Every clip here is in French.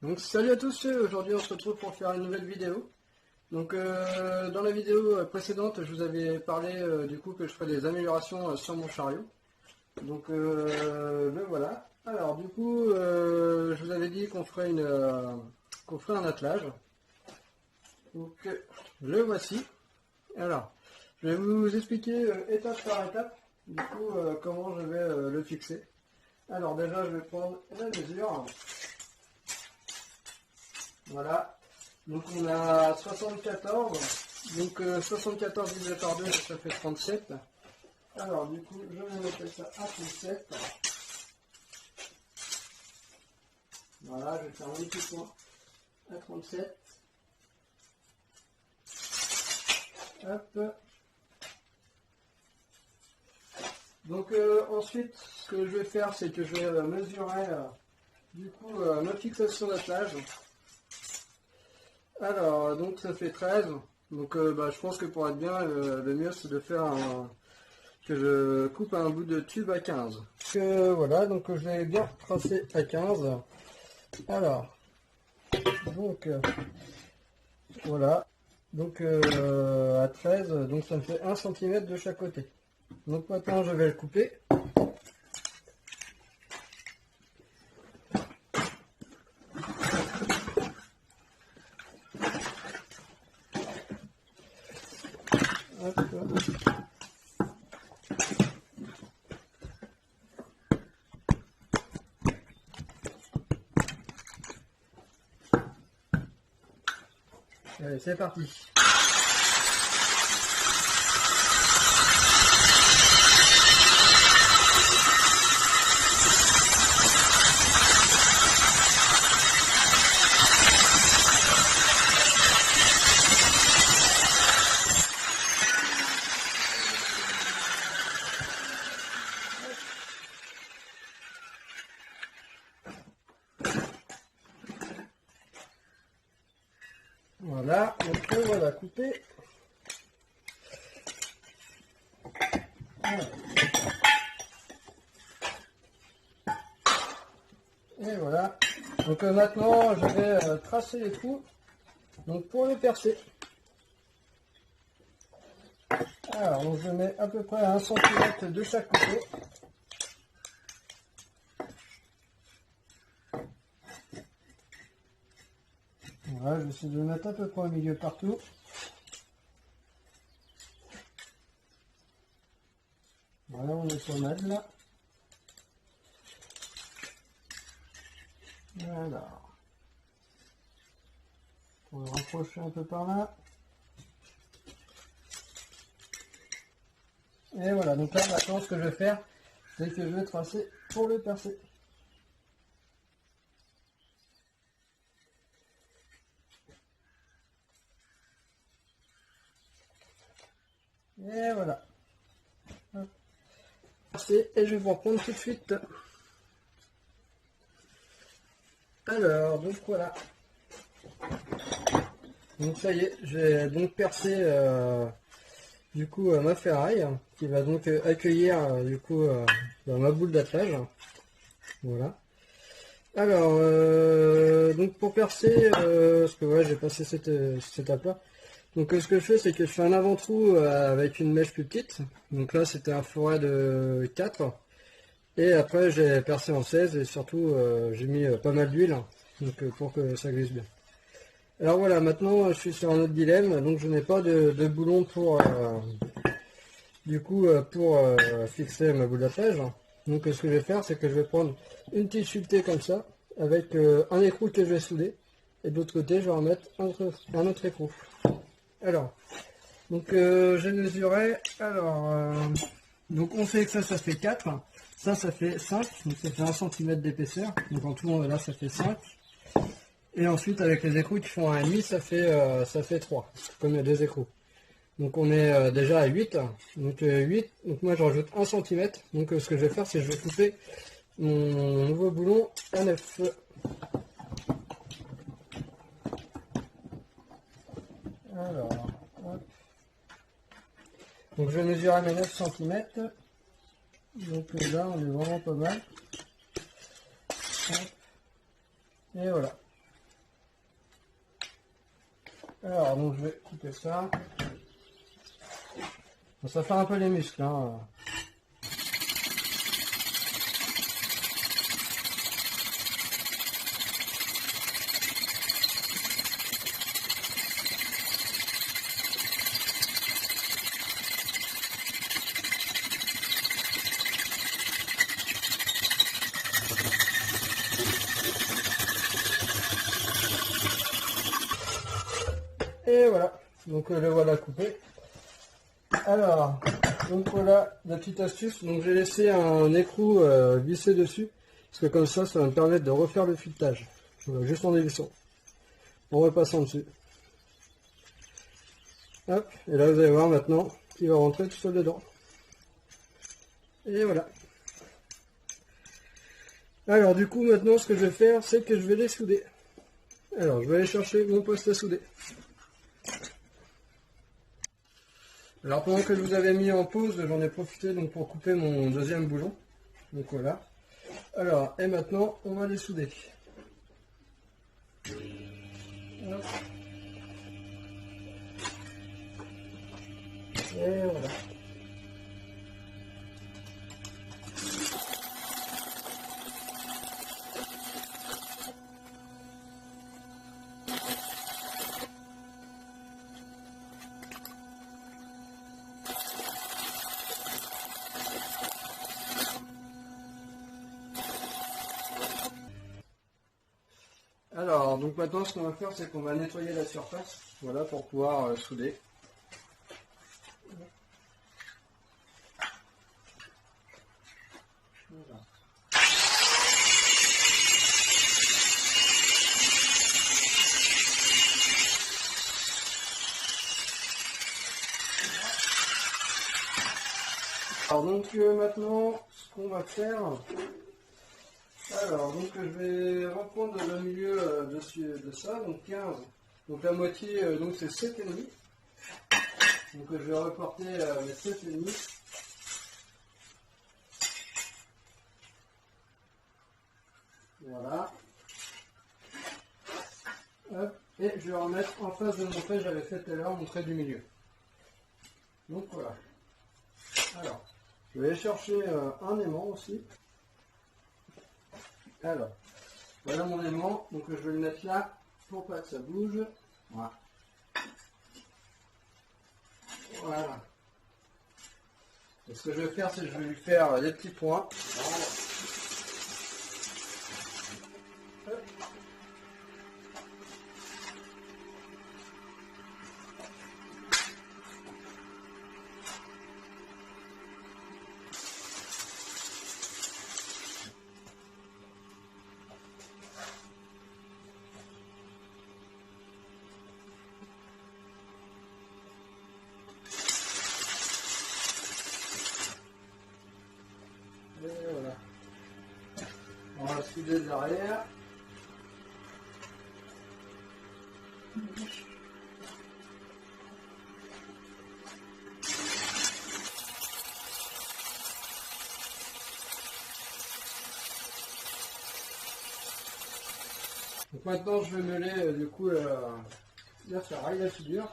Donc salut à tous, aujourd'hui on se retrouve pour faire une nouvelle vidéo. Donc dans la vidéo précédente je vous avais parlé du coup que je ferais des améliorations sur mon chariot. Donc le voilà. Alors du coup je vous avais dit qu'on ferait qu'on ferait un attelage. Donc le voici. Alors je vais vous expliquer étape par étape du coup comment je vais le fixer. Alors déjà je vais prendre la mesure. Voilà, donc on a 74, donc 74 divisé par 2, ça fait 37. Alors du coup, je vais mettre ça à 37. Voilà, je vais faire un petit point à 37. Hop. Donc ensuite, ce que je vais faire, c'est que je vais mesurer du coup ma fixation d'attelage. Alors, donc ça fait 13. Donc je pense que pour être bien, le mieux c'est de faire que je coupe un bout de tube à 15. Voilà, donc je vais bien tracer à 15. Alors, donc voilà. Donc à 13, donc ça me fait 1 cm de chaque côté. Donc maintenant je vais le couper. Hop. Allez, c'est parti. Voilà, donc voilà, coupé. Voilà. Et voilà. Donc maintenant, je vais tracer les trous. Donc pour le percer. Alors, donc je mets à peu près 1 cm de chaque côté. Voilà, j'essaie de le mettre à peu près au milieu partout. Voilà, on est sur le mal là. Voilà. On va le rapprocher un peu par là. Et voilà, donc là maintenant ce que je vais faire, c'est que je vais tracer pour le percer. Et voilà. Hop. Et je vais vous reprendre tout de suite. Alors, donc voilà. Donc ça y est, j'ai donc percé du coup ma ferraille qui va donc accueillir du coup ma boule d'attelage. Voilà. Alors, donc pour percer, parce que ouais, j'ai passé cette étape là. Donc ce que je fais, c'est que je fais un avant-trou avec une mèche plus petite. Donc là, c'était un foret de 4. Et après, j'ai percé en 16 et surtout, j'ai mis pas mal d'huile donc pour que ça glisse bien. Alors voilà, maintenant, je suis sur un autre dilemme. Donc je n'ai pas de boulon pour, fixer ma boule d'attelage. Donc ce que je vais faire, c'est que je vais prendre une petite sculptée comme ça, avec un écrou que je vais souder. Et de l'autre côté, je vais en mettre un autre écrou. Alors, donc j'ai mesuré, donc on sait que ça fait 4, ça fait 5, donc ça fait 1 cm d'épaisseur, donc en tout là ça fait 5, et ensuite avec les écrous qui font 1,5, ça fait 3, comme il y a 2 écrous. Donc on est déjà à 8, donc 8, donc moi je rajoute 1 cm, donc ce que je vais faire c'est que je vais couper mon nouveau boulon à 9. Alors, hop. Donc je vais mesurer mes 9 cm. Donc là on est vraiment pas mal. Hop. Et voilà. Alors donc je vais couper ça. Bon, ça fait un peu les muscles, hein. Et voilà, donc le voilà coupé. Alors, donc voilà la petite astuce. Donc j'ai laissé un écrou vissé dessus, parce que comme ça va me permettre de refaire le filetage. Voilà, juste en dévissant, en repassant dessus. Hop, et là vous allez voir maintenant qu'il va rentrer tout seul dedans. Et voilà. Alors du coup maintenant ce que je vais faire, c'est que je vais les souder. Alors je vais aller chercher mon poste à souder. Alors pendant que je vous avais mis en pause, j'en ai profité donc pour couper mon deuxième boulon. Donc voilà. Alors, et maintenant, on va les souder. Hop. Et voilà. Alors, donc maintenant, ce qu'on va faire, c'est qu'on va nettoyer la surface, voilà, pour pouvoir souder. Voilà. Alors donc maintenant, ce qu'on va faire, alors donc je vais reprendre le milieu de ça, donc 15, donc la moitié, donc c'est 7,5. Donc je vais reporter mes 7,5. Voilà. Hop. Et je vais remettre en face de mon trait, j'avais fait tout à l'heure mon trait du milieu. Donc voilà. Alors, je vais aller chercher un aimant aussi. Alors, voilà mon aimant, donc je vais le mettre là pour pas que ça bouge. Voilà. Voilà. Et ce que je vais faire, c'est que je vais lui faire des petits points. Voilà. Et voilà. On va souder derrière. Donc maintenant je vais mêler du coup la ferraille, la figure.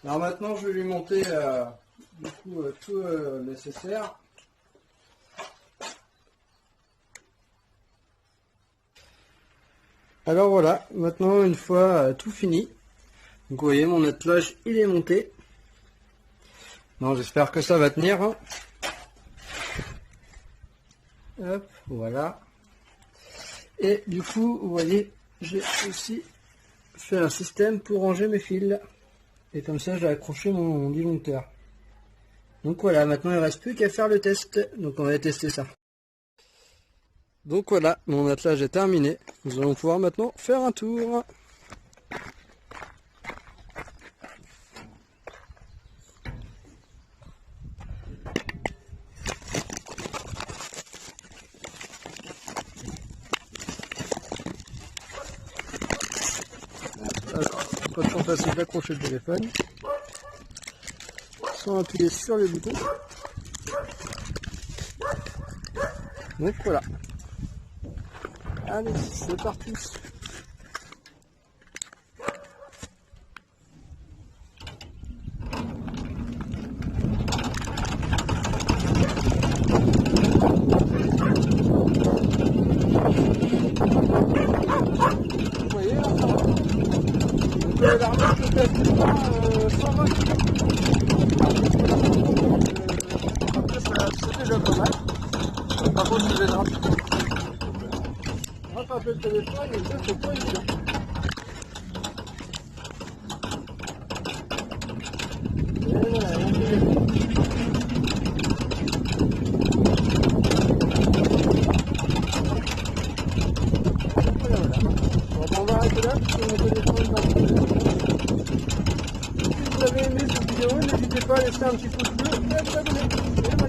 Alors maintenant je vais lui monter du coup tout nécessaire. Alors voilà, maintenant une fois tout fini, donc vous voyez mon attelage il est monté. Non, j'espère que ça va tenir. Hein. Hop, voilà. Et du coup, vous voyez, j'ai aussi fait un système pour ranger mes fils. Et comme ça, j'ai accroché mon disjoncteur. Donc voilà, maintenant il ne reste plus qu'à faire le test. Donc on va tester ça. Donc voilà, mon attelage est terminé. Nous allons pouvoir maintenant faire un tour. bah, c'est d'accrocher le téléphone sans appuyer sur le bouton. Donc voilà. Allez, c'est parti. Vous voyez là, ça va. Donc la remarque peut-être 120 kg. Après c'est déjà pas mal. Par contre je vais rattraper le téléphone et ça c'est pas évident. Et voilà, on va arrêter là parce que mon téléphone va si vous avez aimé cette vidéo, n'hésitez pas à laisser un petit pouce bleu et à vous abonner.